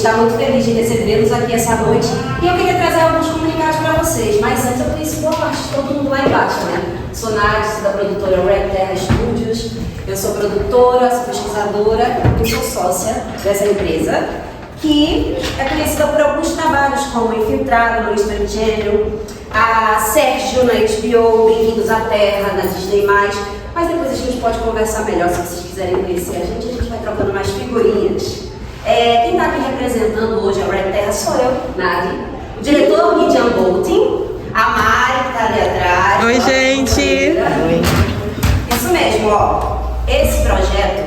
está muito feliz de recebê-los aqui essa noite e eu queria trazer alguns comunicados para vocês, mas antes eu conheci boa parte de todo mundo lá embaixo, né? Sou Nádia, sou da produtora Red Terra Studios, eu sou produtora, sou pesquisadora e sou sócia dessa empresa, que é conhecida por alguns trabalhos como Infiltrado no History Channel, a Sérgio na HBO, Bem-vindos à Terra, na Disney+, mas depois a gente pode conversar melhor se vocês quiserem conhecer a gente vai trocando mais figurinhas. Quem está aqui representando hoje a Red Terra sou eu, Nádia, o diretor Gideon Bolting, a Mari que está ali atrás. Oi, gente! Oi. Isso mesmo, ó. Esse projeto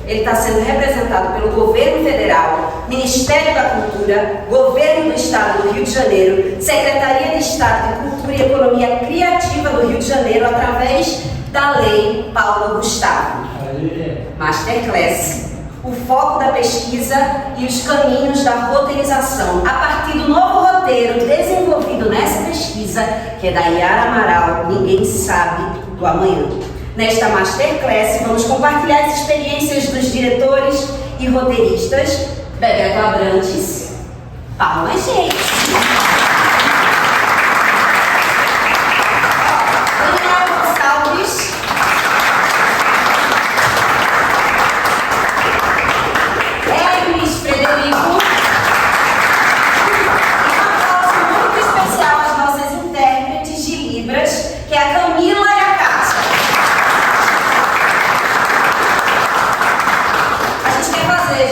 ele está sendo representado pelo Governo Federal, Ministério da Cultura, Governo do Estado do Rio de Janeiro, Secretaria de Estado de Cultura e Economia Criativa do Rio de Janeiro, através da Lei Paulo Gustavo. Masterclass. O foco da pesquisa e os caminhos da roteirização, a partir do novo roteiro desenvolvido nessa pesquisa, que é da Yara Amaral, Ninguém Sabe do Amanhã. Nesta Masterclass, vamos compartilhar as experiências dos diretores e roteiristas Bebeto Abrantes, palmas, gente! Daniel Gonçalves, Hermes Frederico, e um aplauso muito especial às nossas intérpretes de Libras, que é a Camila e a Cássia.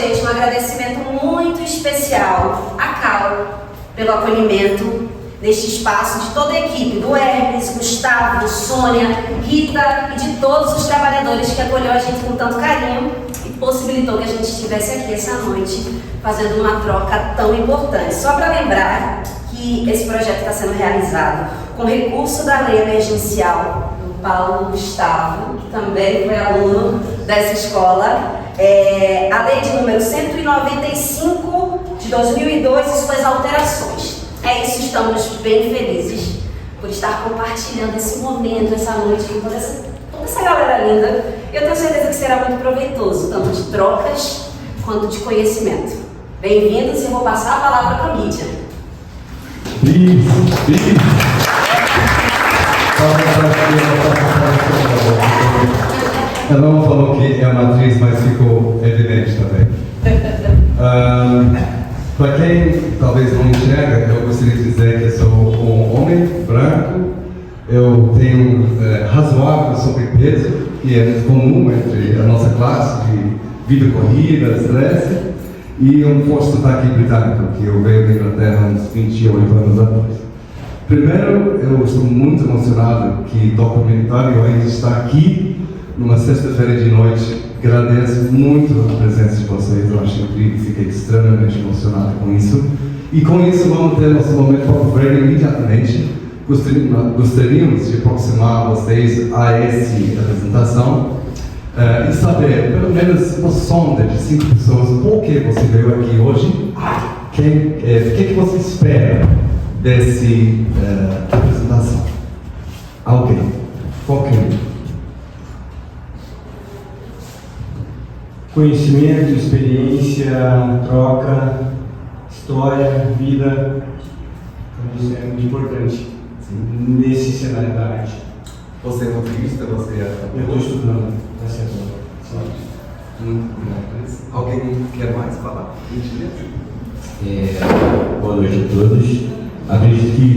Gente, um agradecimento muito especial a Cal pelo acolhimento neste espaço, de toda a equipe, do Hermes, Gustavo, Sônia, Rita e de todos os trabalhadores que acolheu a gente com tanto carinho e possibilitou que a gente estivesse aqui essa noite fazendo uma troca tão importante. Só para lembrar que esse projeto está sendo realizado com recurso da Lei Emergencial do Paulo Gustavo, que também foi aluno dessa escola. A lei de número 195 de 2002 e suas alterações. É isso, estamos bem felizes por estar compartilhando esse momento, essa noite com toda essa galera linda. Eu tenho certeza que será muito proveitoso, tanto de trocas quanto de conhecimento. Bem-vindos e vou passar a palavra para o Gideon. Ela não falou que é uma atriz, mas ficou evidente também. Para quem talvez não enxerga, eu gostaria de dizer que eu sou um homem branco, eu tenho razoável sobrepeso, que é comum entre a nossa classe de vida corrida, estresse, e um forte sotaque britânico, que eu veio da Inglaterra uns 28 anos atrás. Primeiro, eu estou muito emocionado que o documentário ainda está aqui, numa sexta-feira de noite. Agradeço muito a presença de vocês, eu acho incrível, fiquei extremamente emocionado com isso. E com isso vamos ter nosso momento para o break imediatamente. Gostaríamos de aproximar vocês a essa apresentação e saber, pelo menos uma sonda de 5 pessoas, por que você veio aqui hoje, o que você espera dessa apresentação. Alguém, qualquer. Conhecimento, experiência, troca, história, vida, então isso é muito importante nesse cenário da arte. Você é roteirista? Eu estou estudando, está certo. Muito obrigado. Alguém quer mais falar? Boa noite a todos. Acredito que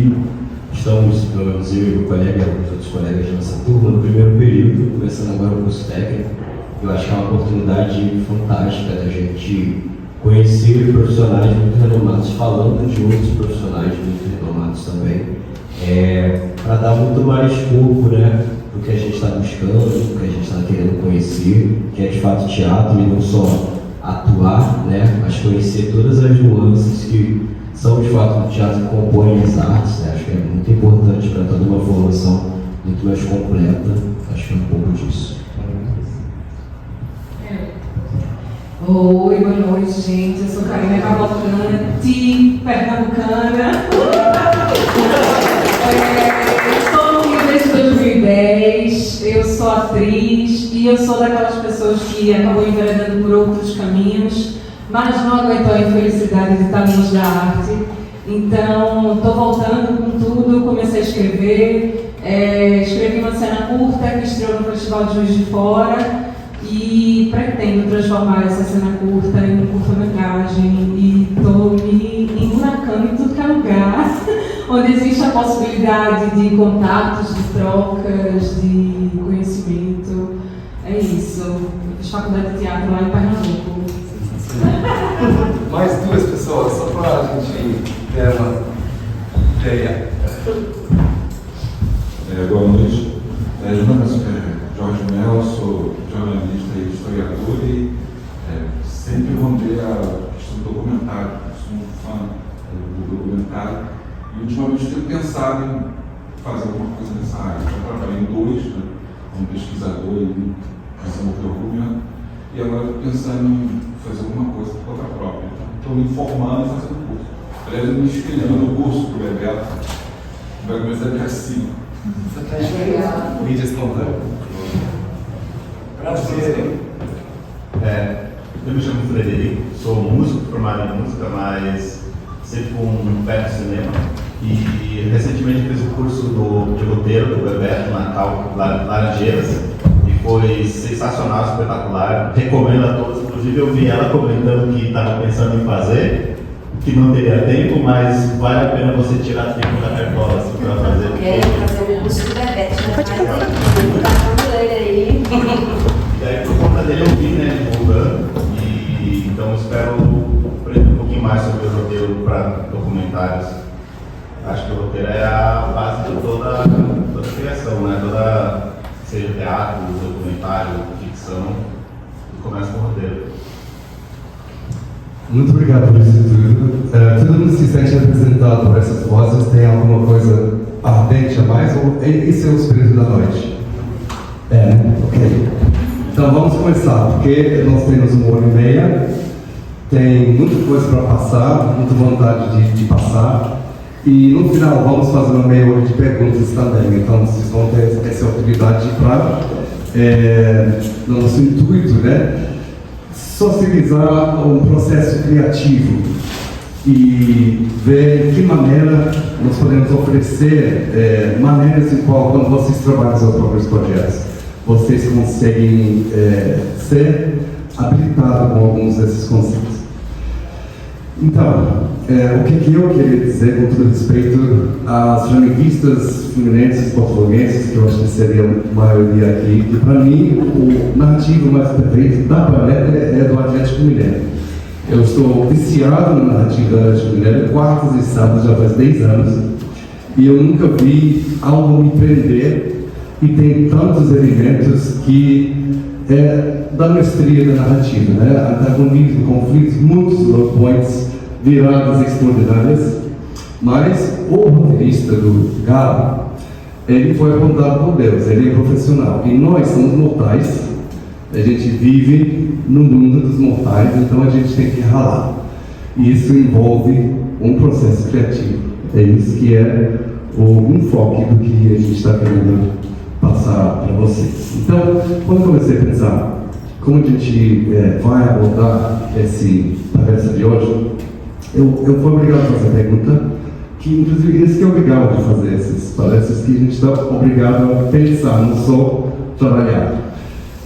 estamos, pelo menos eu e o colega, os outros colegas da nossa turma, no primeiro período, começando agora o curso técnico. Eu acho que é uma oportunidade fantástica da gente conhecer profissionais muito renomados, falando de outros profissionais muito renomados também, para dar muito mais corpo, né, do que a gente está buscando, do que a gente está querendo conhecer, que é de fato teatro, e não só atuar, né, mas conhecer todas as nuances que são de fato do teatro que compõem as artes, né. Acho que é muito importante para toda uma formação muito mais completa. Acho que é um pouco disso. Oi, boa noite, gente. Eu sou Karina Cavalcante, pernambucana. Estou no Rio desde 2010. Eu sou atriz e eu sou daquelas pessoas que acabou enveredando por outros caminhos. mas não aguentou a infelicidade de estar longe da arte. Então, estou voltando com tudo, comecei a escrever, escrevi uma cena curta que estreou no Festival de Juiz de Fora e pretendo transformar essa cena curta em um curta-metragem e estou me emburacando em tudo que é lugar, onde existe a possibilidade de contatos, de trocas, de conhecimento. É isso. Fiz faculdade de teatro lá em Pernambuco. Mais duas pessoas, só para a gente ter uma ideia. Boa noite. Meu nome é Jorge Mel, sou jornalista e historiador e sempre rondei a questão do documentário. Sou um fã do documentário e ultimamente tenho pensado em fazer alguma coisa nessa área. Já trabalhei em dois, né, como pesquisador e desenvolvedor, e agora estou pensando em fazer alguma coisa por conta própria. Então, estou me informando e fazendo curso. Aliás, eu me inscrevi no curso do Bebeto, vai começar dia 5. Mídia espontânea. Prazer. Eu me chamo Frederico, sou músico, formado em música, mas sempre com um pé no cinema. E recentemente fiz o curso de roteiro do Bebeto na Cal Laranjeiras e foi sensacional, espetacular. Recomendo a todos, inclusive eu vi ela comentando que estava pensando em fazer, que não teria tempo, mas vale a pena você tirar tempo da cartola para fazer. Quero fazer um curso do Bebeto, pode fazer. Tá falando ele aí. E aí, por conta dele, eu vi, né, divulgando, e então espero aprender um pouquinho mais sobre o roteiro para documentários. Acho que o roteiro é a base de toda a criação, né? Seja teatro, documentário, ficção, e começa com o roteiro. Muito obrigado por isso tudo. Todo mundo se sente representado por essas vozes? Tem alguma coisa ardente a mais? Ou esse é o espírito da noite? Ok. Então vamos começar, porque nós temos 1h30, tem muita coisa para passar, muita vontade de passar. E no final vamos fazer uma meia hora de perguntas também, então vocês vão ter essa oportunidade para, no nosso intuito, né, socializar um processo criativo e ver de que maneira nós podemos oferecer maneiras em qual, quando vocês trabalham os seus próprios projetos, vocês conseguem ser habilitados com alguns desses conceitos. Então, o que eu queria dizer com todo respeito às feministas fluminenses, portugueses, que eu acho que seria a maioria aqui, que para mim o narrativo mais perfeito da planeta é do Atlético Mineiro. Eu estou viciado na narrativa do Atlético Mineiro, quartas e sábados já faz 10 anos, e eu nunca vi algo me prender e tem tantos elementos que da mestria da narrativa, né? Antagonismo, conflitos, muitos love points, viradas extraordinárias, mas o roteirista do Galo, ele foi apontado por Deus, ele é profissional, e nós somos mortais, a gente vive no mundo dos mortais, então a gente tem que ralar, e isso envolve um processo criativo, é isso que é o enfoque do que a gente está querendo passar para vocês. Então, quando eu comecei a pensar como a gente vai abordar esse palestra de hoje, eu fui obrigado a fazer a pergunta, que inclusive esse que é obrigado a fazer essas palestras, que a gente está obrigado a pensar, não só trabalhar.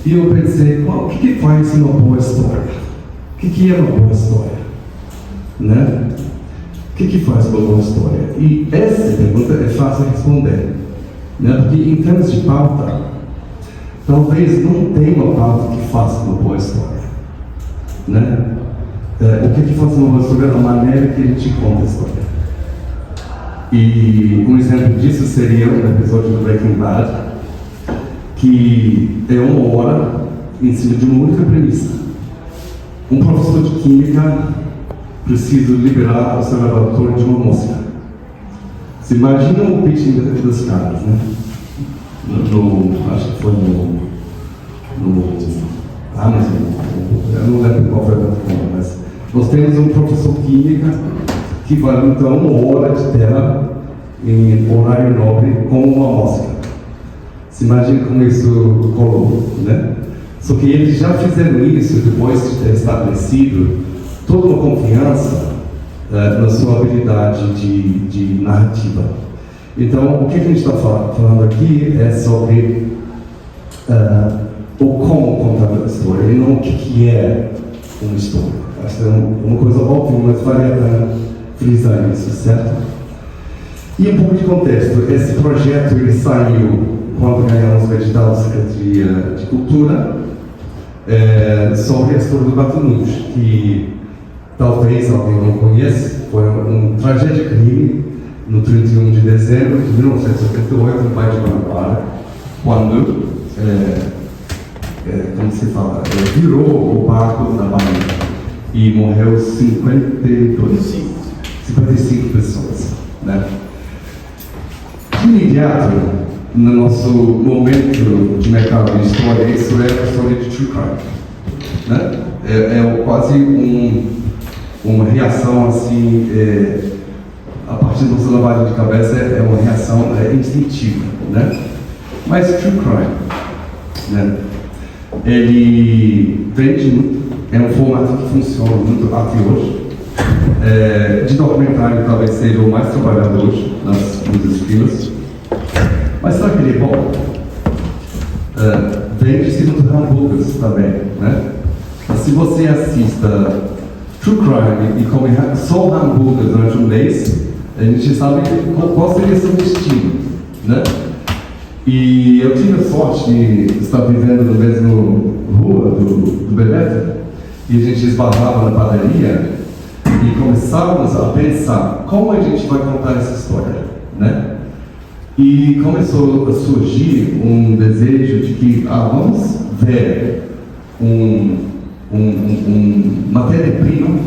E eu pensei, o que faz uma boa história? O que é uma boa história? Né? O que faz uma boa história? E essa pergunta é fácil de responder. Né? Porque em termos de pauta, talvez não tenha uma pauta que faça uma boa história. Né? O que faz uma boa história é a maneira que a gente conta a história. E um exemplo disso seria um episódio do Breaking Bad, que é 1 hora em cima de uma única premissa. Um professor de química precisa liberar o seu laboratório de uma mosca. Você imagina o pitching das caras, né? Acho que foi no Amazon, eu não lembro qual foi a plataforma, mas nós temos um professor de química que vai então 1 hora de tela em horário nobre com uma mosca. Se imagina como isso colou, né? Só que eles já fizeram isso depois de ter estabelecido toda uma confiança na sua habilidade de narrativa. Então, o que a gente está falando aqui é sobre o como contar a história e não o que é uma história. Acho que é uma coisa óbvia, mas vale a pena frisar isso, certo? E um pouco de contexto. Esse projeto ele saiu quando ganhamos o edital da Secretaria de Cultura sobre a história do Batunudos, que talvez alguém não conheça, foi um tragédia-crime no 31 de dezembro de 1978, no Baía de Guanabara, quando, como se fala, virou o barco na Bahia e morreu 55 pessoas. Né? De imediato, no nosso momento de mercado de história, isso é a história de true crime. Né? É quase uma reação assim, a partir da nossa lavagem de cabeça, é uma reação instintiva. Né? Mas true crime, né? Ele vende muito, é um formato que funciona muito até hoje. De documentário talvez seja o mais trabalhado hoje nos estilos. Mas será que ele é bom? Vende-se muito hambúrgueres também, né? Se você assista True Crime e come só hambúrguer durante um mês, a gente sabe qual seria seu destino, né? E eu tive a sorte de estar vivendo na mesma rua do Beleza, e a gente esbarrava na padaria e começávamos a pensar como a gente vai contar essa história, né? E começou a surgir um desejo de que vamos ver matéria-prima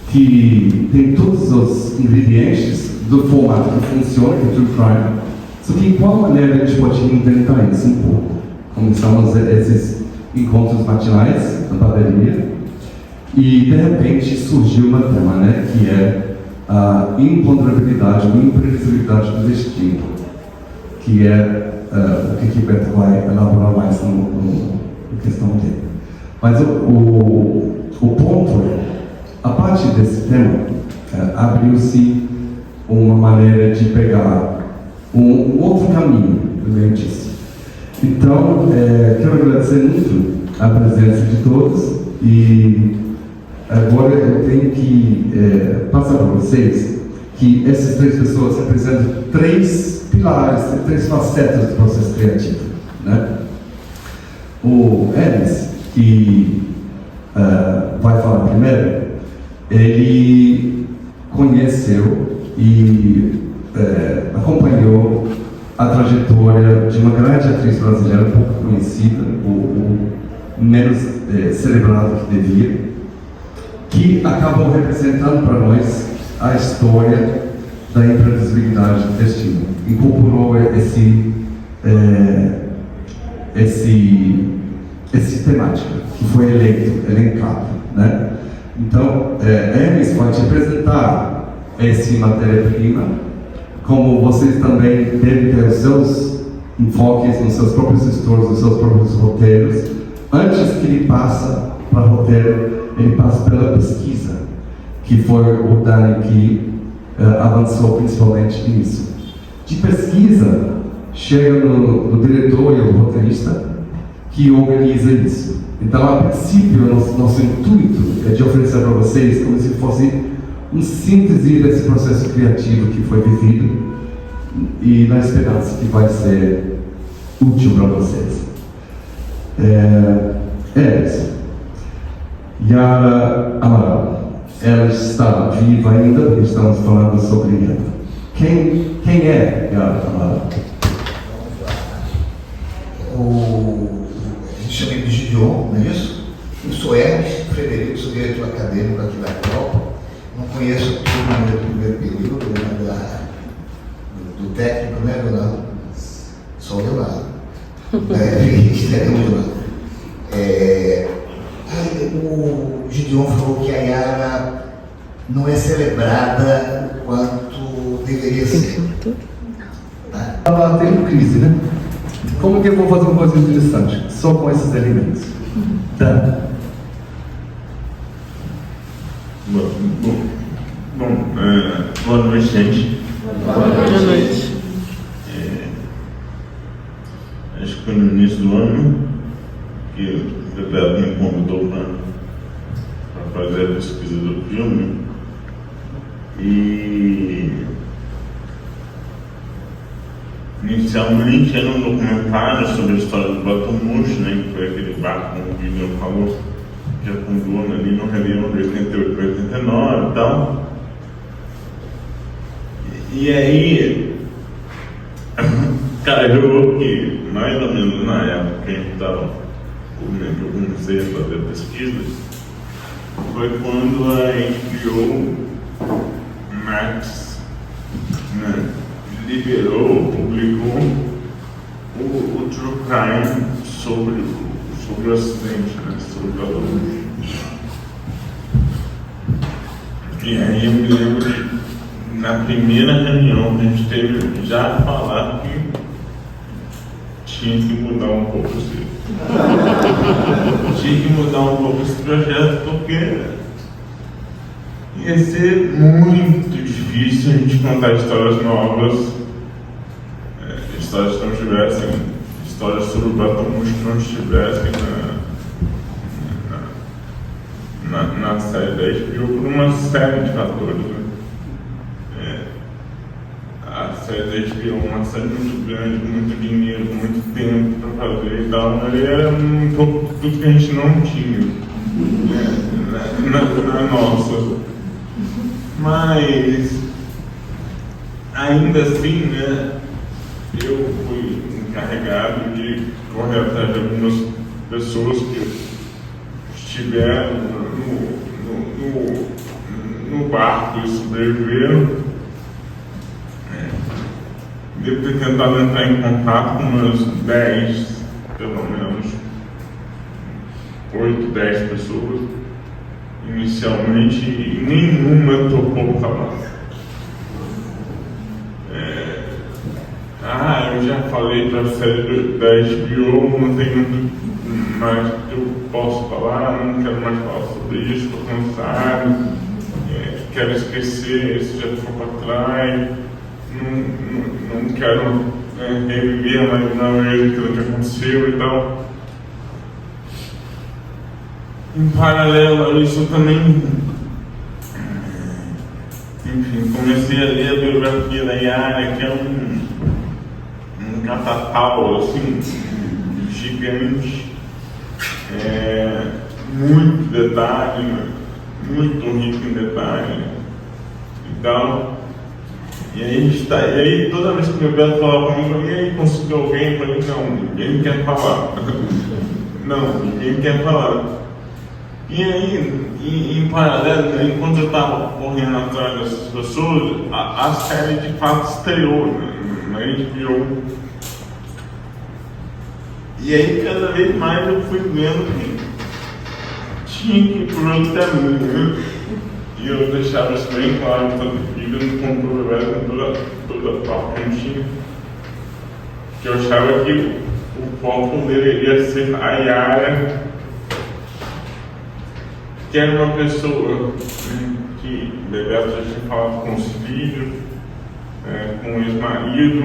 que tem todos os ingredientes do formato que funciona, que é True Crime, só que de qual maneira a gente pode inventar isso um pouco. Começamos esses encontros matinais na padaria e de repente surgiu uma tema, né, que é a imponderabilidade, a imprevisibilidade do destino, que é o que o Beto vai elaborar mais na questão dele. Mas o ponto é, a partir desse tema, abriu-se uma maneira de pegar um outro caminho no meio disso. Então, quero agradecer muito a presença de todos e agora eu tenho que passar para vocês que essas três pessoas representam três pilares, três facetas do processo criativo. Né? O Enes, que vai falar primeiro, ele conheceu e acompanhou a trajetória de uma grande atriz brasileira pouco conhecida, ou menos celebrada que devia, que acabou representando para nós a história da imprevisibilidade do destino. Incorporou esse temática que foi elencado, né? Então, Hermes vai te apresentar esse matéria-prima. Como vocês também devem ter os seus enfoques nos seus próprios histórias, nos seus próprios roteiros, antes que ele passe para roteiro, ele passa pela pesquisa, que foi o Dani que avançou principalmente nisso. De pesquisa, chega no diretor e o roteirista, que organiza isso. Então, a princípio, nosso intuito é de oferecer para vocês como se fosse uma síntese desse processo criativo que foi vivido e na esperança que vai ser útil para vocês. Yara Amaral, ela está viva ainda, estamos falando sobre ela. Quem é Yara Amaral? A gente chama ele de Gideon, não é isso? Eu sou Hermes Frederico, sou diretor acadêmico aqui da Copa. Não conheço todo mundo do primeiro período, né, do técnico, né, Leonardo? Só o Leonardo. O Gideon falou que a Yara não é celebrada quanto deveria ser. Tá? Ela tem uma crise, né? Como que eu vou fazer uma coisa interessante? Só com esses elementos. Dan. Boa noite, gente. Boa noite. Acho que foi no início do ano que o Bebeto me convidou para fazer a pesquisa do filme. E inicialmente era um documentário sobre a história do Batomuxo, né, que foi aquele barco que o Guilherme falou, que afundou ali no Réveillon de 88 para 89 e tal. E aí, calhou que mais ou menos na época que eu comecei a fazer a pesquisa, foi quando a HBO Max, né, liberou, publicou o True Crime sobre o acidente, né, sobre o Batomuxo. E aí eu me lembro de, na primeira reunião que a gente teve, já falar que tinha que mudar um pouco isso. Tinha que mudar um pouco esse projeto, porque ia ser muito difícil a gente contar histórias novas, histórias que não estivessem, histórias sobre o Batomuxo que não estivessem na série da HBO por uma série de fatores, né? A série da HBO é uma série muito grande, com muito dinheiro, com muito tempo para fazer e tal, mas era um pouco tudo que a gente não tinha, na nossa. Mas ainda assim, né, eu fui encarregado de correr atrás de algumas pessoas que estiveram no barco e sobreviveram. Devo ter tentado entrar em contato com umas 10, pelo menos 8, 10 pessoas inicialmente, e nenhuma topou falar. Eu já falei para a série da HBO, não tem muito mais que eu posso falar, não quero mais falar sobre isso, estou cansado, quero esquecer, isso já ficou para trás, não quero reviver mais uma vez aquilo que aconteceu e tal. Em paralelo a isso, eu também, enfim, comecei a ler a biografia da Yara, que é um catatal, assim, gigante, muito detalhe, muito rico em detalhe e tal. E aí toda vez que o Bebeto falava comigo, e aí conseguiu alguém? Eu falei, não, ninguém quer falar. Não, ninguém quer falar. E aí, em paralelo, enquanto eu estava correndo atrás dessas pessoas, a série de fato estreou, né, na HBO. E aí cada vez mais eu fui vendo que tinha que ir por outro caminho, né? E eu deixava isso bem claro, tanto que eu não controverso com toda a parte que eu tinha, que eu achava que o foco deveria ser a Yara, que era uma pessoa, né, que Bebeto já tinha falado com os filhos, com o ex-marido,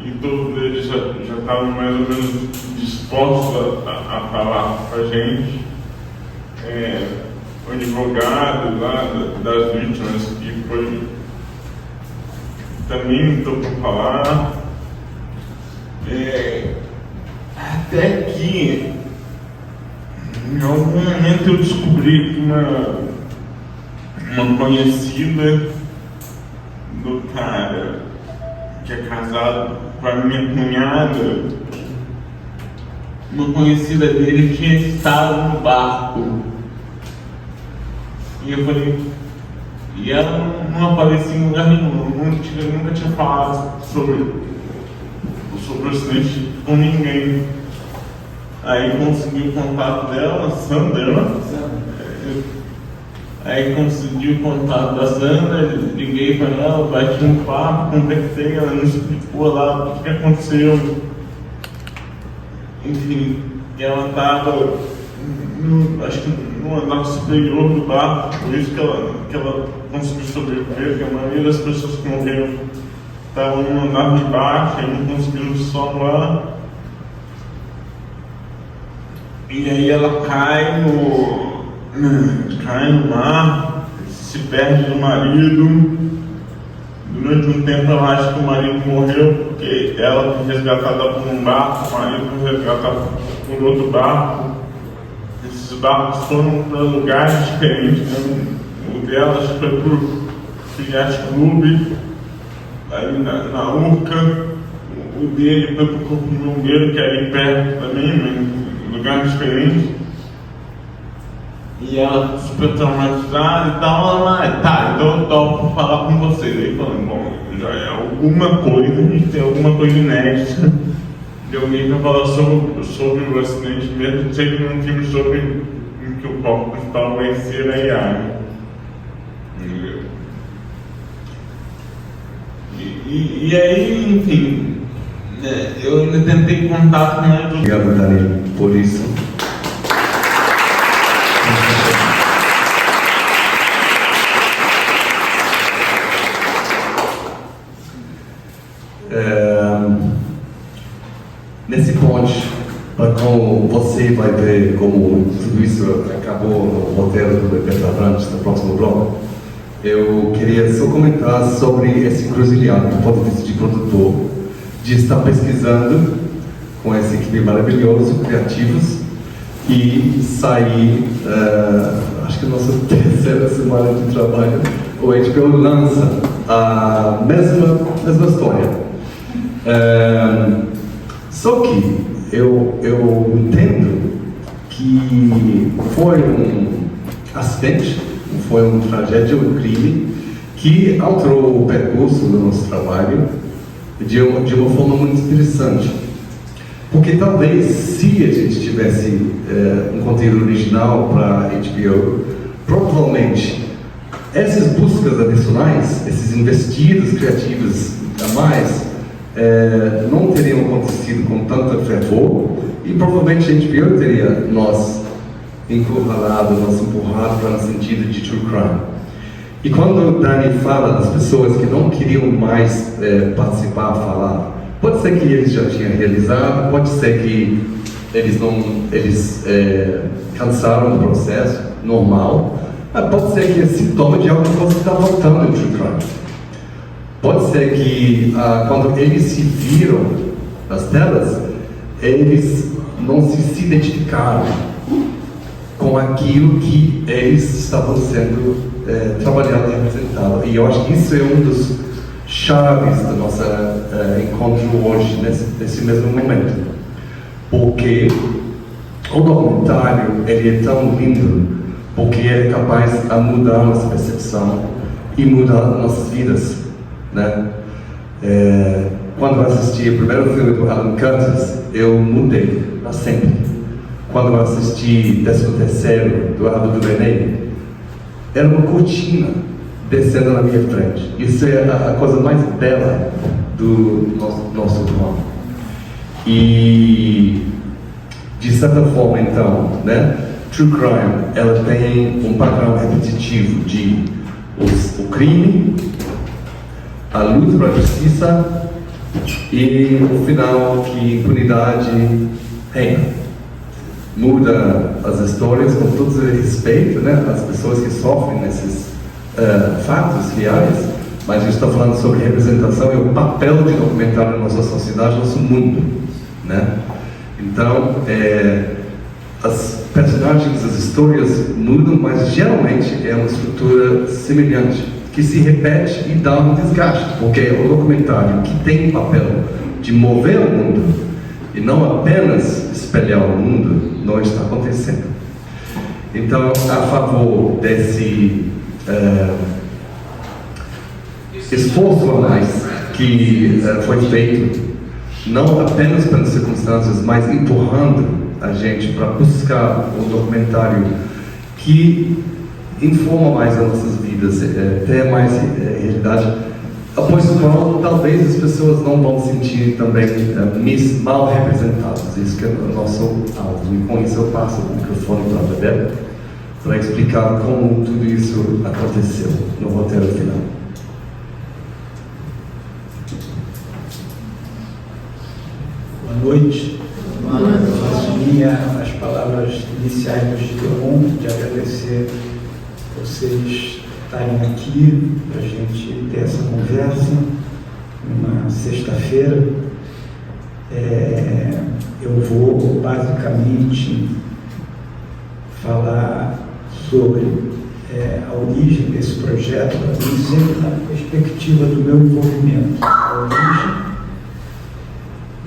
e todos eles já estavam mais ou menos dispostos a falar com a gente. O advogado lá das vítimas, que foi, também me tocou falar, até que em algum momento eu descobri que uma conhecida do cara que é casado com a minha cunhada, uma conhecida dele tinha estado no barco. E eu falei, e ela não aparecia em lugar nenhum, nunca tinha falado sobre o acidente com ninguém. Aí consegui o contato dela, Sandra. Aí consegui o contato da Sandra, liguei para ela, bati um papo, conversei, ela me explicou lá o que aconteceu. Enfim, ela estava, acho que no andar superior do barco, por isso que ela conseguiu sobreviver, porque a maioria das pessoas que morreram estavam no andar de baixo e não conseguiram salvar. E aí ela cai no mar, se perde do marido. Durante um tempo ela acha que o marido morreu, porque ela foi resgatada por um barco, o marido foi resgatado por outro barco. Esses barcos foram para lugares diferentes, né? O dela acho que foi para o Yacht Club, aí na Urca. O dele foi para o Corpo de Bombeiro, que é ali perto também, mas em lugares diferentes. E ela super traumatizada e tal, ela, tá, então eu topo falar com vocês. Aí falando, bom, já é alguma coisa, a gente tem alguma coisa inédita de alguém pra falar sobre o acidente mesmo, sempre num filme sobre em que o foco principal vai ser a Yara. E aí, enfim, eu ainda tentei contato com ela. Obrigado, Dani, por isso. Nesse ponte, para como você vai ver como tudo isso acabou no roteiro do Petra Branch no próximo bloco, eu queria só comentar sobre esse encruzilhado do ponto de vista de produtor, de estar pesquisando com essa equipe maravilhosa, criativos, e sair, acho que a nossa terceira semana de trabalho, o HBO lança a mesma história. Só que eu entendo que foi um acidente, foi uma tragédia, um crime que alterou o percurso do nosso trabalho de uma forma muito interessante. Porque talvez se a gente tivesse um conteúdo original para HBO, provavelmente essas buscas adicionais, esses investidos criativos a mais, não teriam acontecido com tanta fervor e provavelmente a HBO teria nos encurralado, nos empurrado para o sentido de true crime. E quando o Dani fala das pessoas que não queriam mais participar, falar, pode ser que eles já tinham realizado, pode ser que eles cansaram do processo normal, mas pode ser que é sintoma de alguma coisa que está voltando no true crime. Pode ser que quando eles se viram nas telas, eles não se identificaram com aquilo que eles estavam sendo trabalhando e representado. E eu acho que isso é um dos chaves do nosso encontro hoje, nesse mesmo momento. Porque o documentário ele é tão lindo, porque ele é capaz de mudar a nossa percepção e mudar nossas vidas. Né? Quando eu assisti o primeiro filme do Alan Curtis, eu mudei para sempre. Quando eu assisti 13º do Ava DuVernay, era uma cortina descendo na minha frente. Isso é a coisa mais bela do nosso romano. E de certa forma, então, né, True Crime, ela tem um padrão repetitivo de o crime, a luta para a justiça e o final que impunidade reina. Muda as histórias com todo respeito, né, as pessoas que sofrem nesses fatos reais, mas a gente está falando sobre representação e o papel de documentário na nossa sociedade, no nosso mundo, né? Então, as personagens, as histórias mudam, mas geralmente é uma estrutura semelhante, que se repete e dá um desgaste, porque é o documentário que tem o papel de mover o mundo e não apenas espelhar o mundo, não está acontecendo. Então, a favor desse esforço a mais que foi feito, não apenas pelas circunstâncias, mas empurrando a gente para buscar um documentário que informa mais as nossas vidas, ter mais realidade, após o qual talvez as pessoas não vão se sentir também mal representadas. Isso que é o nosso alvo. E com isso eu passo o microfone para a Bebel para explicar como tudo isso aconteceu no roteiro final. Boa noite. As palavras iniciais do Gideon, de agradecer vocês estarem aqui para a gente ter essa conversa numa sexta-feira. Eu vou basicamente falar sobre a origem desse projeto, para mim, sempre na perspectiva do meu envolvimento. A origem,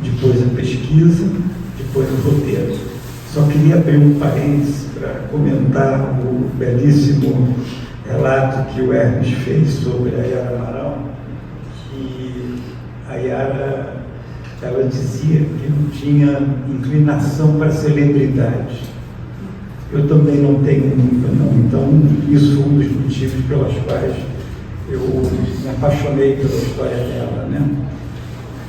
depois a pesquisa, depois o roteiro. Só queria abrir um parênteses para comentar o belíssimo relato que o Hermes fez sobre a Yara Amaral, que a Yara, ela dizia que não tinha inclinação para celebridade. Eu também não tenho muita, não. Então, isso foi um dos motivos pelos quais eu me apaixonei pela história dela, né?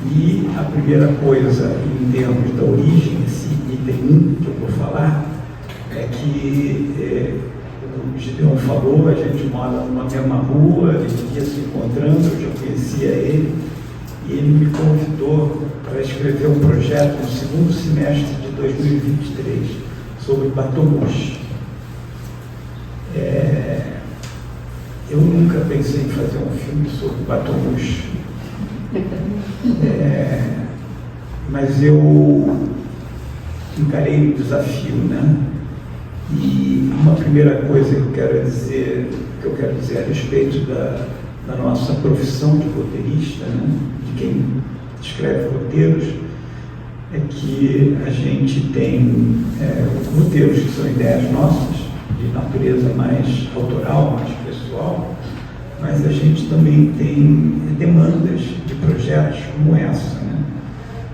E a primeira coisa, em termos da origem, esse item 1 que eu vou falar, é que o Gideon falou, a gente mora numa mesma rua, a gente ia se encontrando, eu já conhecia ele, e ele me convidou para escrever um projeto no segundo semestre de 2023 sobre Batomushi. Eu nunca pensei em fazer um filme sobre Batomushi. Mas eu encarei o desafio, né? E uma primeira coisa que eu quero dizer a respeito da nossa profissão de roteirista, né? De quem escreve roteiros, é que a gente tem roteiros que são ideias nossas, de natureza mais autoral, mais pessoal, mas a gente também tem demandas de projetos como essa, né?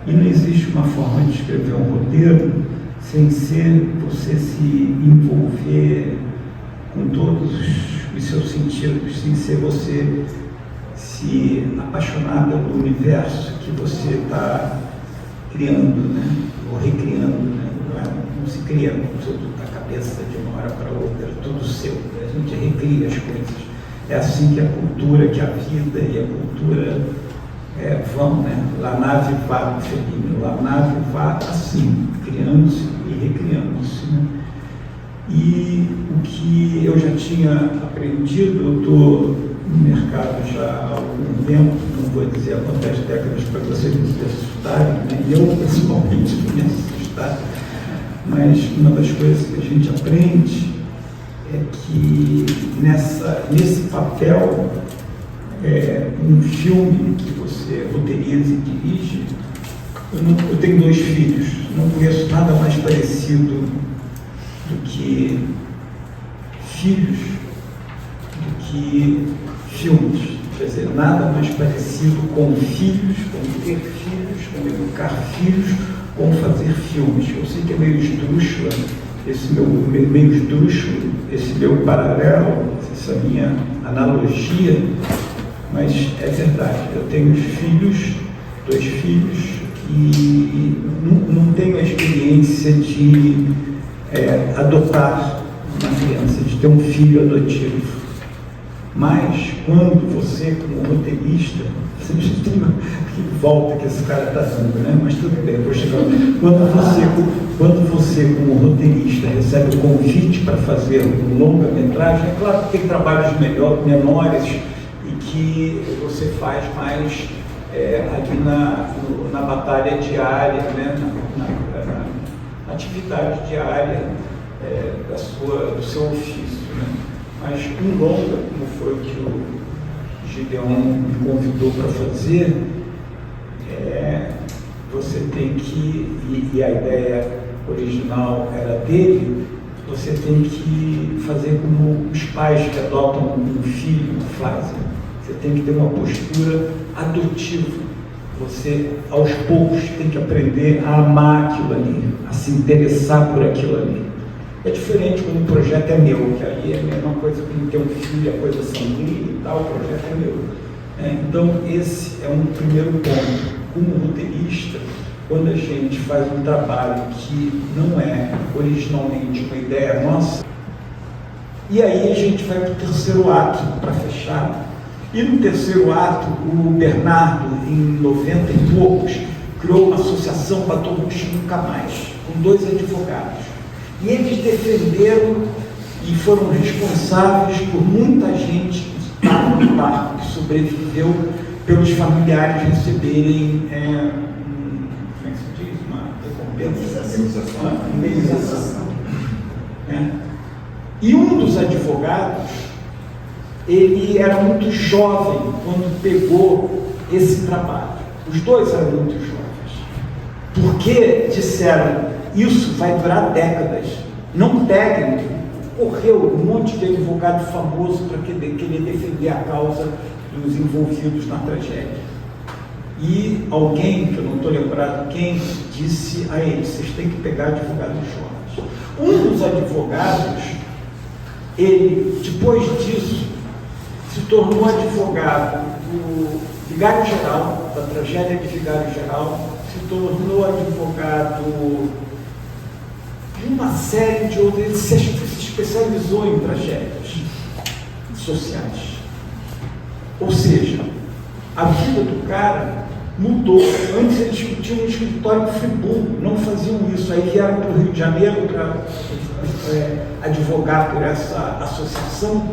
E não existe uma forma de escrever um roteiro sem ser você se envolver com todos os seus sentidos, sem ser você se apaixonar pelo universo que você está criando, né? Ou recriando, né? Não se cria tudo da cabeça de uma hora para outra, tudo seu. A gente recria as coisas. É assim que a cultura, que a vida e a cultura vão, né? La nave va, Fellini, la nave va assim, criando-se e recriando-se, né? E o que eu já tinha aprendido, eu estou no mercado já há algum tempo, não vou dizer há quantas décadas para vocês não se assustarem, né? Eu principalmente não me assustar, mas uma das coisas que a gente aprende é que nesse papel, um filme que você roteiriza e dirige, eu tenho 2 filhos, não conheço nada mais parecido do que filhos, do que filmes. Quer dizer, nada mais parecido com filhos, com ter filhos, com educar filhos, com fazer filmes. Eu sei que é meio esdrúxulo, esse meu paralelo, essa minha analogia, mas é verdade. Eu tenho 2 filhos, e não tenho a experiência de adotar uma criança, de ter um filho adotivo. Mas quando você, como roteirista, você já tem que volta que esse cara está dando, né? Mas tudo bem, vou chegar. Quando você, como roteirista, recebe o convite para fazer um longa-metragem, é claro que tem trabalhos menores e que você faz mais ali na batalha diária, né? Na atividade diária do seu ofício, né? Mas um longa, como foi o que o Gideon me convidou para fazer, você tem que, e a ideia original era dele, você tem que fazer como os pais que adotam um filho fazem. Você tem que ter uma postura adotiva. Você, aos poucos, tem que aprender a amar aquilo ali, a se interessar por aquilo ali. É diferente quando o projeto é meu, que aí é a mesma coisa que ter um filho, a coisa sanguínea e tal, o projeto é meu. Então, esse é um primeiro ponto. Como roteirista, quando a gente faz um trabalho que não é originalmente uma ideia nossa, E aí a gente vai para o terceiro ato, para fechar. E no terceiro ato, o Bernardo, em 90 e poucos, criou uma associação Batomuxi Nunca Mais, com 2 advogados. E eles defenderam e foram responsáveis por muita gente que estava no barco, que sobreviveu, pelos familiares receberem como é que se diz? Uma recompensa? Indenização. E um dos advogados, ele era muito jovem quando pegou esse trabalho. Os 2 eram muito jovens. Porque disseram, isso vai durar décadas. Não peguem. Correu um monte de advogado famoso para querer defender a causa dos envolvidos na tragédia. E alguém, que eu não estou lembrado quem, disse a eles, vocês têm que pegar advogados jovens. Um dos advogados, ele, depois disso, se tornou advogado do Vigário-Geral, da tragédia de Vigário-Geral, se tornou advogado de uma série de outras, ele se especializou em tragédias sociais. Ou seja, a vida do cara mudou. Antes eles tinham um escritório em Friburgo, não faziam isso. Aí vieram para o Rio de Janeiro para advogar por essa associação.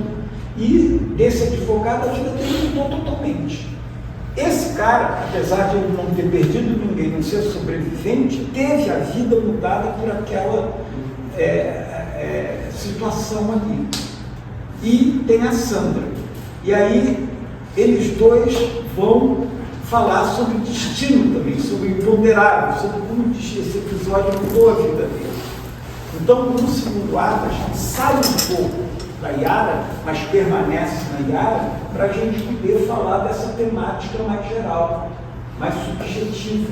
E desse advogado a vida dele mudou totalmente. Esse cara, apesar de ele não ter perdido ninguém, não ser sobrevivente, teve a vida mudada por aquela situação ali. E tem a Sandra. E aí eles 2 vão falar sobre destino também, sobre o imponderável, sobre como esse episódio mudou a vida dele. Então, no segundo ato, a gente sai um pouco da Yara, mas permanece na Yara, para a gente poder falar dessa temática mais geral, mais subjetiva.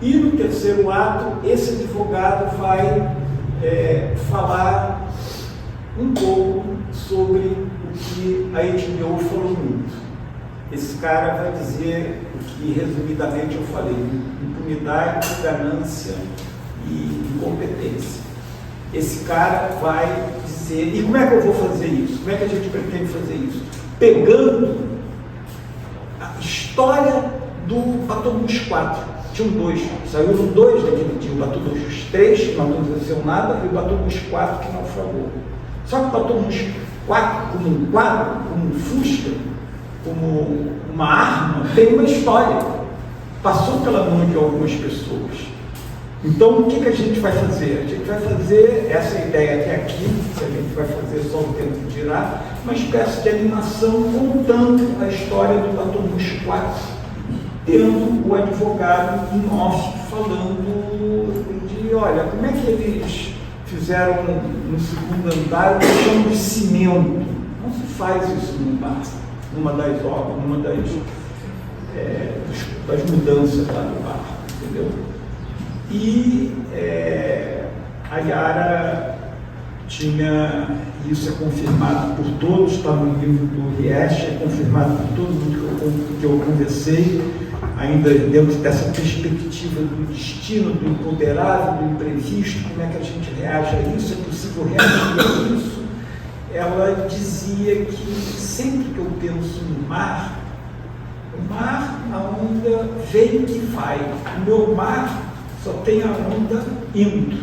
E no terceiro ato, esse advogado vai falar um pouco sobre o que a HBO falou muito. Esse cara vai dizer o que, resumidamente, eu falei: impunidade, ganância e incompetência. Esse cara vai dizer, e como é que eu vou fazer isso? Como é que a gente pretende fazer isso? Pegando a história do Batomuxi 4. Tinham 2, saíram 2 daquele dia, o Batomuxi 3, que não aconteceu nada, e o Batomuxi 4, que naufragou. Só que o Batomuxi 4, como um quadro, como um fusca, como uma arma, tem uma história. Passou pela mão de algumas pessoas. Então, o que a gente vai fazer? A gente vai fazer essa ideia até aqui, que a gente vai fazer só o tempo dirá, uma espécie de animação contando a história do Batomuxi 4, tendo o advogado em off falando de, olha, como é que eles fizeram no segundo andar o chão de cimento? Não se faz isso num bar, numa das obras, numa das mudanças lá do bar, entendeu? E a Yara tinha, isso é confirmado por todos, está no livro do Riesch, é confirmado por todo mundo que eu conversei, ainda dentro dessa perspectiva do destino, do imponderável, do imprevisto, como é que a gente reage a isso, é possível reagir a isso. Ela dizia que sempre que eu penso no mar, a onda vem que vai, o meu mar só tem a onda indo,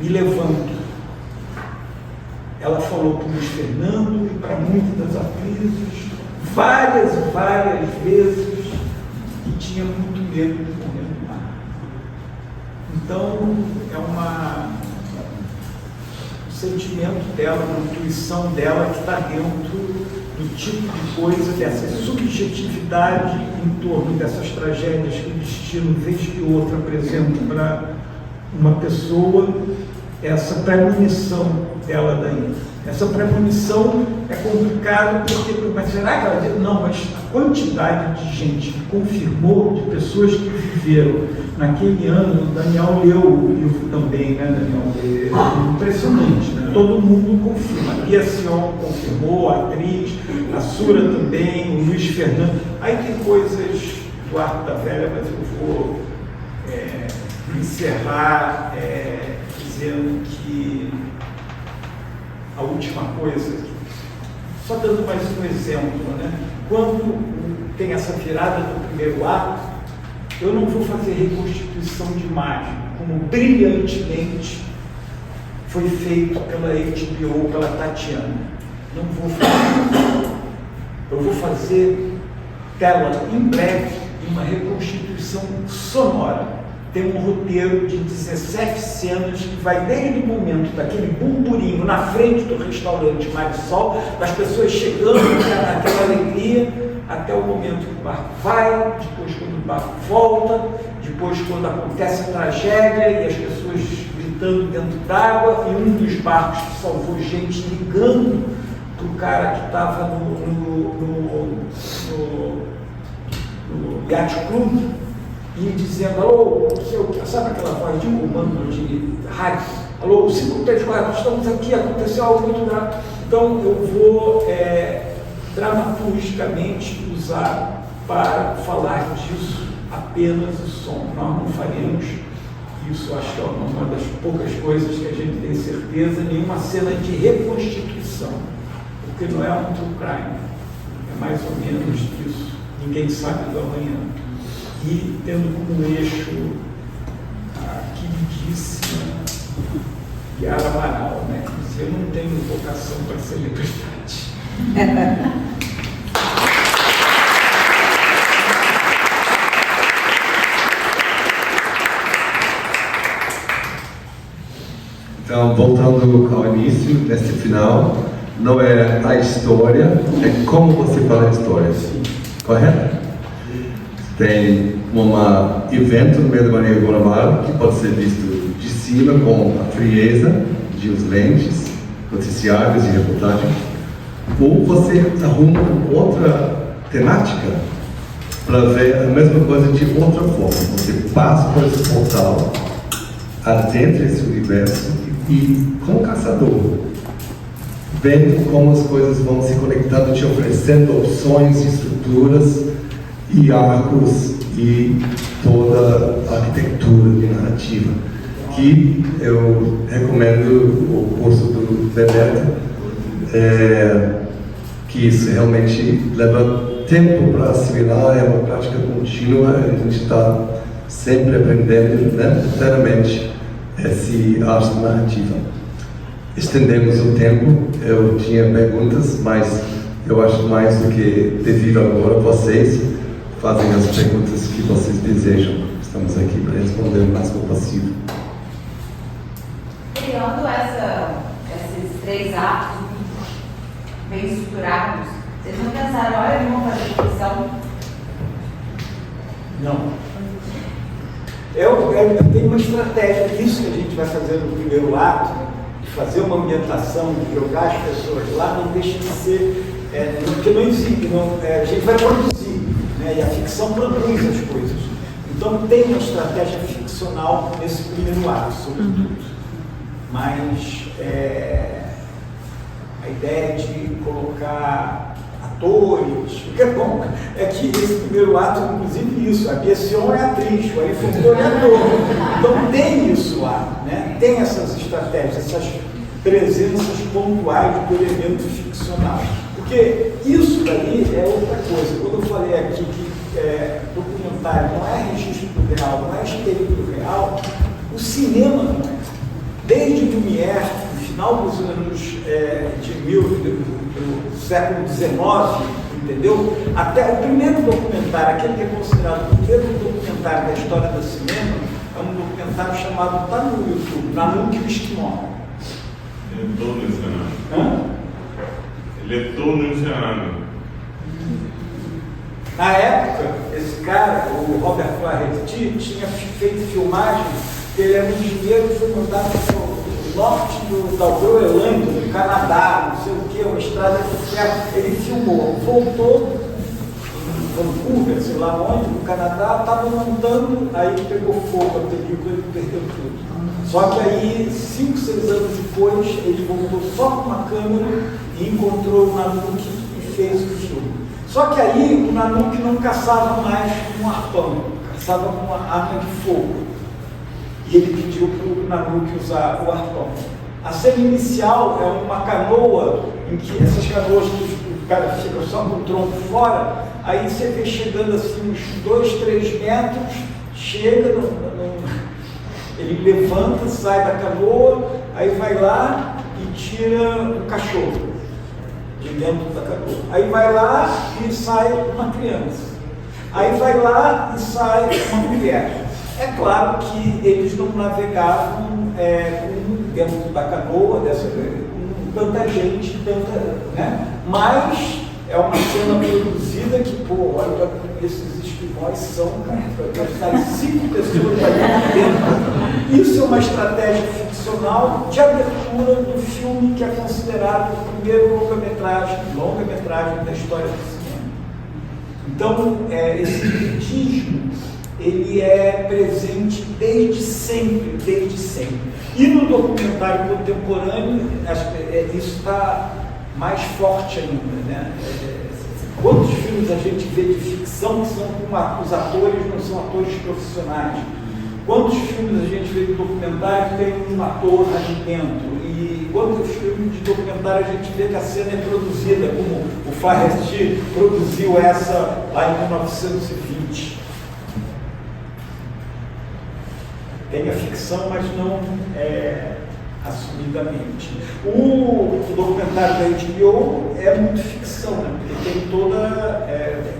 me levanto. Ela falou para o Luiz Fernando e para muitas das atrizes, várias e várias vezes, que tinha muito medo de morrer no mar. Então, é um sentimento dela, uma intuição dela que está dentro do tipo de coisa, dessa subjetividade em torno dessas tragédias que o destino, vez que outra, apresenta para uma pessoa, essa premonição dela daí. Essa premonição é complicada porque, mas será que ela diz? Não, mas a quantidade de gente que confirmou, de pessoas que viveram naquele ano, o Daniel leu o livro também, né, Daniel? É impressionante, né? Todo mundo confirma. A Bia Sion confirmou, a atriz, a Sura também, o Luiz Fernando. Aí tem coisas do Arco da Velha, mas eu vou encerrar dizendo que a última coisa, só dando mais um exemplo, né? Quando tem essa virada do primeiro ato, eu não vou fazer reconstituição de imagem, como brilhantemente foi feito pela HBO, pela Tatiana. Não vou fazer. Eu vou fazer dela, em breve, uma reconstituição sonora. Tem um roteiro de 17 cenas que vai desde o momento daquele burburinho na frente do restaurante Marisol, das pessoas chegando naquela alegria, até o momento que o barco vai, depois quando o barco volta, depois quando acontece a tragédia e as pessoas gritando dentro d'água, e um dos barcos que salvou gente ligando para o cara que estava no Yacht Club, e dizendo: alô, sabe aquela voz de comando de rádio? Alô, 534, estamos aqui, aconteceu algo muito grave. Então eu vou dramaturgicamente usar para falar disso apenas o som. Nós não faremos isso, acho que é uma das poucas coisas que a gente tem certeza, nenhuma cena de reconstituição, porque não é um true crime, é mais ou menos isso. Ninguém sabe do amanhã. E tendo como eixo a queridíssima Yara Amaral, né? Eu não tenho vocação para celebridade. Então, voltando ao início, nesse final, não é a história, é como você fala a história. Correto? Tem um evento no meio do Marinha Guanabara que pode ser visto de cima com a frieza de os lentes, noticiários e reportagens, ou você arruma outra temática para ver a mesma coisa de outra forma. Você passa por esse portal, adentra esse universo e, como caçador, vendo como as coisas vão se conectando, te oferecendo opções, estruturas e arcos e toda a arquitetura de narrativa, que eu recomendo o curso do Bebeto, que isso realmente leva tempo para assimilar, é uma prática contínua, a gente está sempre aprendendo, né, inteiramente essa arte narrativa. Estendemos o tempo, eu tinha perguntas, mas eu acho mais do que devido agora vocês fazem as perguntas que vocês desejam. Estamos aqui para responder o máximo possível. Criando esses 3 atos bem estruturados, vocês não pensaram, olha, eles vão fazer ficção? Não. Tem uma estratégia, isso que a gente vai fazer no primeiro ato, de fazer uma ambientação, de jogar as pessoas lá, não deixa de ser, porque não existe, a gente vai produzir, né, e a ficção produz as coisas. Então tem uma estratégia ficcional nesse primeiro ato, sobretudo. Mas a ideia de colocar atores, o que é bom é que esse primeiro ato, inclusive isso, a Bia Sion é atriz, o Arifundo é ator. Então tem isso lá, né? Tem essas estratégias, essas presenças pontuais do elemento ficcional. Porque isso daí é outra coisa. Quando eu falei aqui que documentário não é registro real, não é espelho real, o cinema não é. Desde Lumière, no final dos anos do século XIX, entendeu? Até o primeiro documentário, aquele que é considerado o primeiro documentário da história do cinema, é um documentário chamado, está no YouTube, Nanook e o Esquimó. Ele é todo encenado. Hã? Ele é todo encenado. Na época, esse cara, o Robert Flaherty, tinha feito filmagem, ele era um engenheiro que foi mandado para o norte da Groenlândia, do Canadá, não sei o que, uma estrada de ferro. Ele filmou, voltou em Vancouver, sei lá onde, no Canadá, estava montando, aí pegou fogo a película e perdeu tudo. Só que aí, 5, 6 anos depois, ele voltou só com uma câmera e encontrou o Nanook e fez o filme. Só que aí o Nanook não caçava mais com um arpão, caçava com uma arma de fogo. E ele pediu para o Nanook usar o arpão. A cena inicial é uma canoa, em que essas canoas que o cara fica só com o tronco fora, aí você vê chegando assim uns 2, 3 metros, chega, ele levanta, sai da canoa, aí vai lá e tira o cachorro de dentro da canoa. Aí vai lá e sai uma criança. Aí vai lá e sai uma mulher. É claro que eles não navegavam dentro da canoa, com tanta gente, né? Mas é uma cena produzida que, pô, olha, esses esquimós são, cara, vai 5 pessoas ali dentro. Isso é uma estratégia ficcional de abertura do filme que é considerado o primeiro longa-metragem da história do cinema. Então, esse litismo, ele é presente desde sempre. E no documentário contemporâneo, isso está mais forte ainda, né? Quantos filmes a gente vê de ficção que são com os atores, não são atores profissionais? Quantos filmes a gente vê de documentário que tem um ator ali dentro? E quantos filmes de documentário a gente vê que a cena é produzida, como o Farhad produziu essa lá em 1920? Tem a ficção, mas não assumidamente. O documentário da HBO é muito ficção, né? Porque tem toda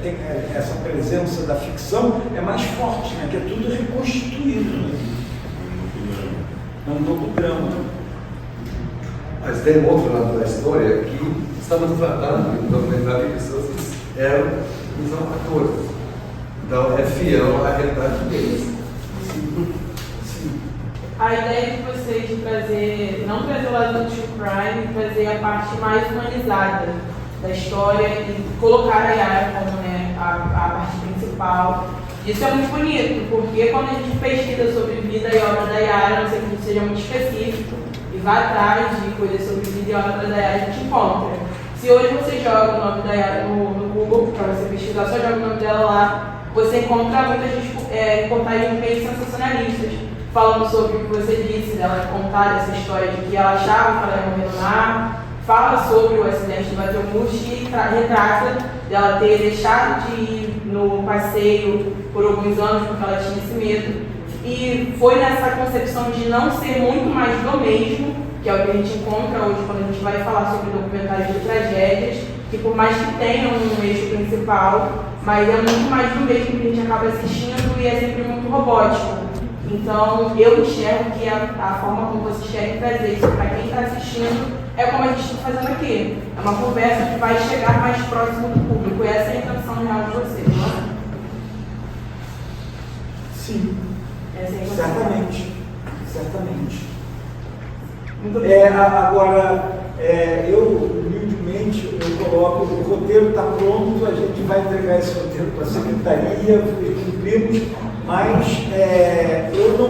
tem essa presença da ficção é mais forte, né? Que é tudo reconstituído, né? É um docudrama. Mas tem um outro lado da história que estamos tratando de um documentário de pessoas que são atores. Então é fiel à realidade deles. A ideia de vocês de trazer, não trazer o lado do true crime, trazer a parte mais humanizada da história e colocar a Yara como, né, a parte principal. Isso é muito bonito, porque quando a gente pesquisa sobre vida e obra da Yara, não sei que seja muito específico, e vai atrás de coisas sobre vida e obra da Yara, a gente encontra. Se hoje você joga o nome da Yara no Google, para você pesquisar, só joga o nome dela lá, você encontra muitas reportagens meio sensacionalistas, falando sobre o que você disse, dela contar essa história de que ela achava que ela ia morrer no mar, fala sobre o acidente do Batomushi e retrata dela ter deixado de ir no passeio por alguns anos porque ela tinha esse medo. E foi nessa concepção de não ser muito mais do mesmo, que é o que a gente encontra hoje quando a gente vai falar sobre documentários de tragédias, que por mais que tenham um eixo principal, mas é muito mais do mesmo que a gente acaba assistindo e é sempre muito robótico. Então, eu enxergo que a forma como vocês querem trazer isso para quem está assistindo é como a gente está fazendo aqui. É uma conversa que vai chegar mais próximo do público. E essa é a intenção real de vocês, não é? Sim. Essa é a intenção. Certamente. Muito bem. Agora, eu, humildemente, eu coloco, o roteiro está pronto, a gente vai entregar esse roteiro para a secretaria, cumprimos, mas eu não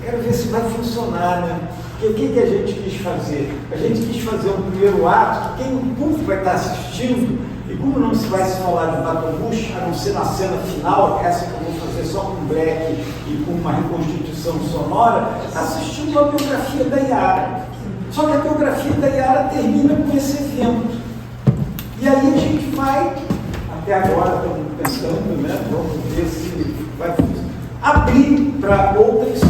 quero ver se vai funcionar, né? Porque o que a gente quis fazer? A gente quis fazer um primeiro ato, que quem o público vai estar assistindo, e como não se vai se falar de Batomushi, a não ser na cena final, essa que eu vou fazer só com black e com uma reconstituição sonora, está assistindo a biografia da Yara. Só que a biografia da Yara termina com esse evento. E aí a gente vai, até agora estamos pensando, né? Vamos ver se vai abrir para outras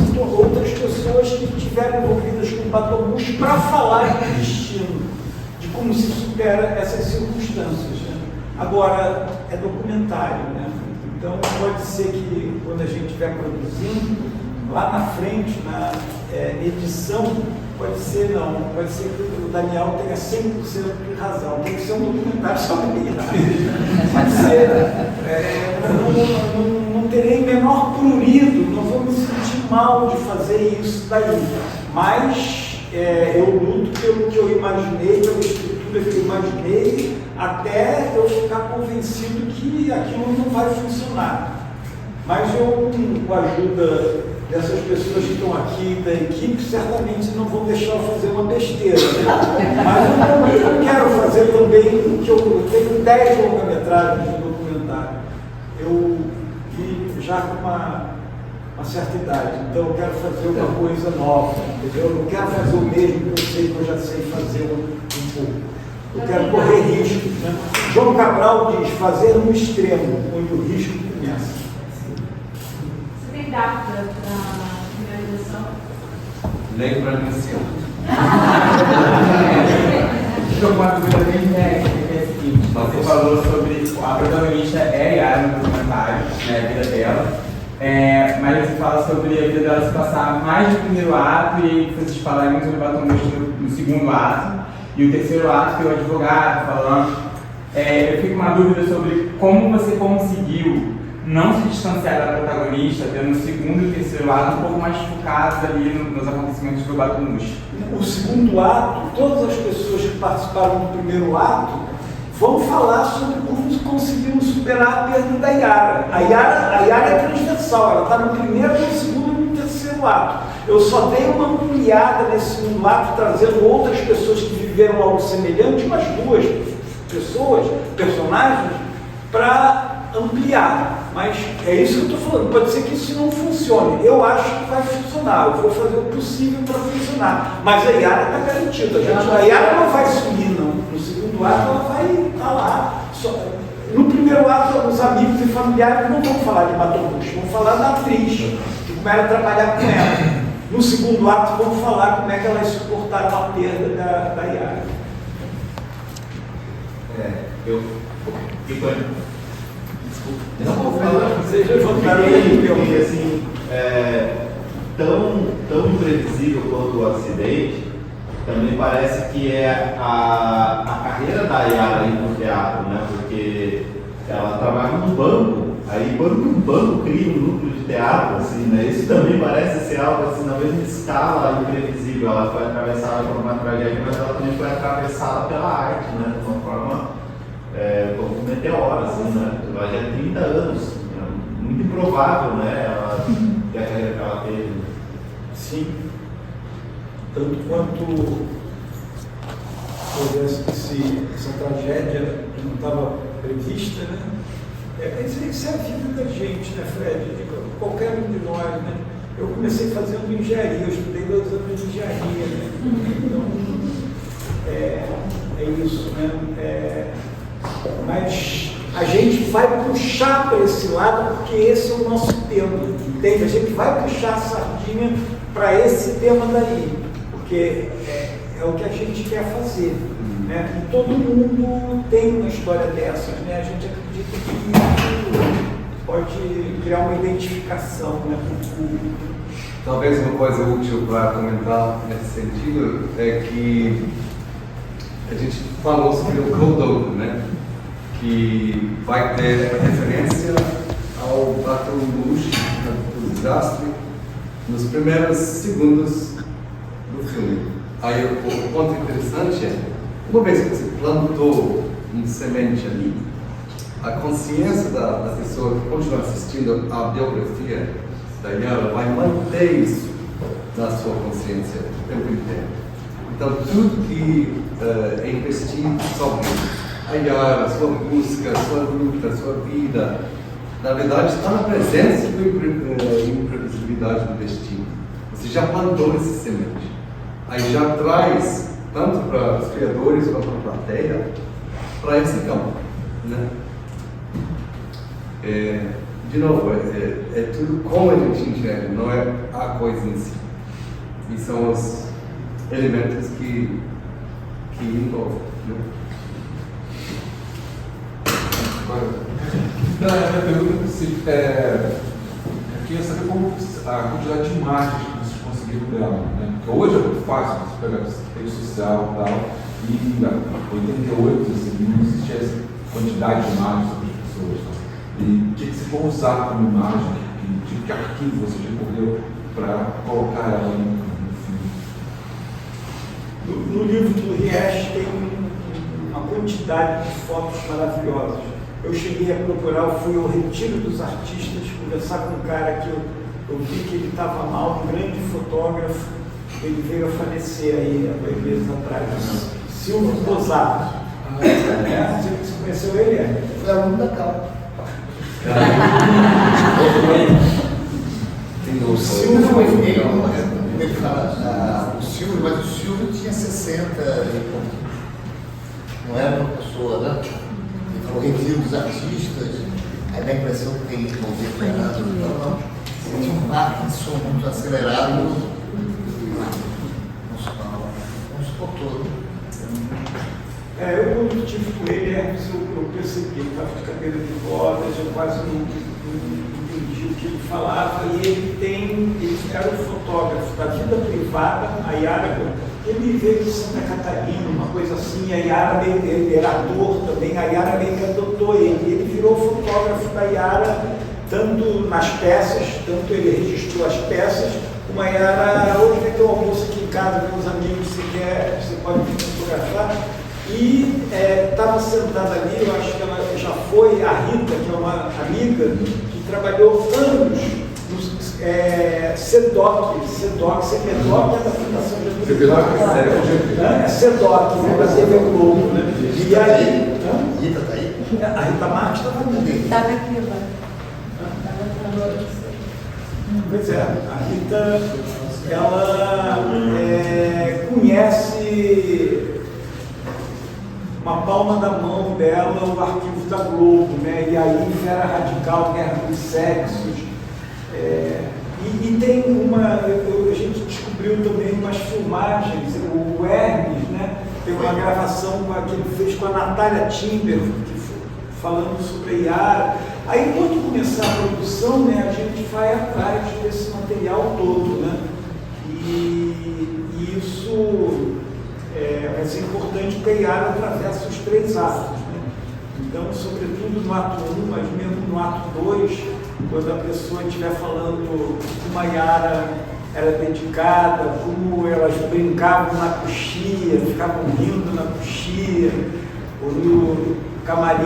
pessoas que estiveram envolvidas com o Batomushi para falar do destino, de como se supera essas circunstâncias. Né? Agora, é documentário, né? Então pode ser que quando a gente estiver produzindo, lá na frente, na edição, pode ser que o Daniel tenha 100% de razão, tem que ser um documentário sobre ele. Pode ser, não terei menor prurido, não vou me sentir mal de fazer isso daí, mas eu luto pelo que eu imaginei, pela estrutura que eu imaginei, até eu ficar convencido que aquilo não vai funcionar. Mas eu, com a ajuda dessas pessoas que estão aqui, da equipe, certamente não vão deixar eu fazer uma besteira. Né? Mas eu não quero fazer também, que eu tenho 10 longa-metragens de documentário. Eu vi já com uma uma certa idade. Então eu quero fazer uma coisa nova, entendeu? Eu não quero fazer o mesmo que eu sei que eu já sei fazer um pouco. Eu quero correr risco. Né? João Cabral diz, fazer no extremo, onde o risco começa. Você tem data para a finalização? Lei para iniciar. Estou com uma dúvida bem técnica, que é a seguinte: você falou sobre a protagonista é a Yara no documentário, né, a vida dela, mas você fala sobre a vida dela se passar mais no primeiro ato e vocês falarem muito sobre o Batom Roxo no segundo ato, e o terceiro ato tem o advogado falando. Eu fico com uma dúvida sobre como você conseguiu não se distanciar da protagonista, tendo o segundo e o terceiro ato um pouco mais focados ali nos acontecimentos do Batom Roxo. O segundo ato, todas as pessoas que participaram do primeiro ato vão falar sobre como conseguimos superar a perda da Yara. A Yara é transversal, ela está no primeiro, no segundo e no terceiro ato. Eu só dei uma ampliada nesse segundo ato, trazendo outras pessoas que viveram algo semelhante, umas duas pessoas, personagens, para ampliar. Mas é isso que eu estou falando. Pode ser que isso não funcione. Eu acho que vai funcionar. Eu vou fazer o possível para funcionar. Mas a Yara está garantida. A Yara não vai sumir, não. No segundo ato, ela vai estar lá. No primeiro ato, os amigos e familiares não vão falar de Batom Roxo, vão falar da atriz, de como era trabalhar com ela. No segundo ato, vão falar como é que elas suportaram a perda da Yara. Vocês levantaram que assim, tão imprevisível quanto o acidente, também parece que é a carreira da Yara aí no teatro, né? Porque ela trabalha num banco, aí um banco cria um núcleo de teatro, assim, né? Isso também parece ser algo assim, na mesma escala imprevisível. Ela foi atravessada por uma tragédia, mas ela também foi atravessada pela arte, né? De uma forma como um meteoro, assim, né? Ela já tem 30 anos, é muito improvável, né? Ela ter a carreira que ela teve. Sim. Tanto quanto essa tragédia que não estava prevista, né? Isso é a vida da gente, né, Fred? Qualquer um de nós, né? Eu comecei fazendo engenharia, eu estudei 2 anos de engenharia, né? Então, é isso, né? Mas a gente vai puxar para esse lado porque esse é o nosso tema, entende? A gente vai puxar a sardinha para esse tema daí, porque é o que a gente quer fazer, né? E todo mundo tem uma história dessas, né? A gente acredita que pode criar uma identificação, né, com o público. Talvez uma coisa útil para comentar nesse sentido é que a gente falou sobre o cold open, né? Que vai ter referência ao Batom Roxo, do desastre, nos primeiros segundos do filme. Aí o ponto interessante é, uma vez que você plantou uma semente ali, a consciência da pessoa que continua assistindo à biografia da Yara vai manter isso na sua consciência o tempo inteiro. Então, tudo que é investido sobre a Yara, sua busca, sua luta, sua vida, na verdade está na presença da imprevisibilidade do destino. Você já plantou esse semente. Aí já traz, tanto para os criadores quanto para a plateia, para esse campo, né? De novo, é tudo como a gente enxerga, não é a coisa em si. E são os elementos que envolvem, né? A pergunta eu queria saber como a quantidade de imagens que vocês conseguiram dela, né? Porque hoje é muito fácil, você pega a rede social e tal, e em 88 assim, não existia essa quantidade de imagens sobre as pessoas. Tá? E o que vocês vão usar como imagem, que arquivo você recorreu para colocar ela no filme? No livro do Riesch tem uma quantidade de fotos maravilhosas. Eu cheguei a procurar, eu fui ao Retiro dos Artistas, conversar com um cara que eu vi que ele estava mal, um grande fotógrafo, ele veio a falecer aí há 2 meses atrás, Silvio Posato. Você conheceu ele? Foi aluno da Cal. O Silvio foi feio, ele fala, o Silvio, mas o Silvio tinha 60 e pouco. Não era uma pessoa, né? Ele falou retiro dos artistas, aí dá a impressão que tem 90 anos. Não. Ele tinha um Parkinson muito acelerado no todo. Eu, quando estive com ele, eu percebi que ele estava de cadeira de rodas, eu quase não entendi o que ele falava, e ele era um fotógrafo da vida privada. A Yara, ele veio de Santa Catarina, uma coisa assim, a Yara ele era ator também, a Yara meio que adotou ele virou fotógrafo da Yara, tanto nas peças, tanto ele registrou as peças, como a Yara, hoje vai ter um almoço aqui em casa com os amigos, você pode me fotografar. E estava sentada ali, eu acho que ela já foi, a Rita, que é uma amiga, que trabalhou anos no CEDOC, CEPEDOC é da Fundação Getúlio Vargas. CEDOC, né, da TV Globo. Né? E aí... Rita está aí? A Rita Marques estava ali. Estava aqui, vai. Pois é, a Rita, ela conhece uma palma da mão dela o arquivo da Globo, né? E aí Fera Radical, Guerra dos Sexos, e tem a gente descobriu também umas filmagens, o Hermes, né? Tem uma gravação que ele fez com a Natália Timber, falando sobre a Yara. Aí, quando começar a produção, né, a gente vai atrás desse material todo, né? E isso vai ser importante porque a Yara atravessa os 3 atos, né? Então, sobretudo no ato 1, mas mesmo no ato 2, quando a pessoa estiver falando como a Yara era dedicada, como elas brincavam na coxia, ficavam rindo na coxia, ou no camarim.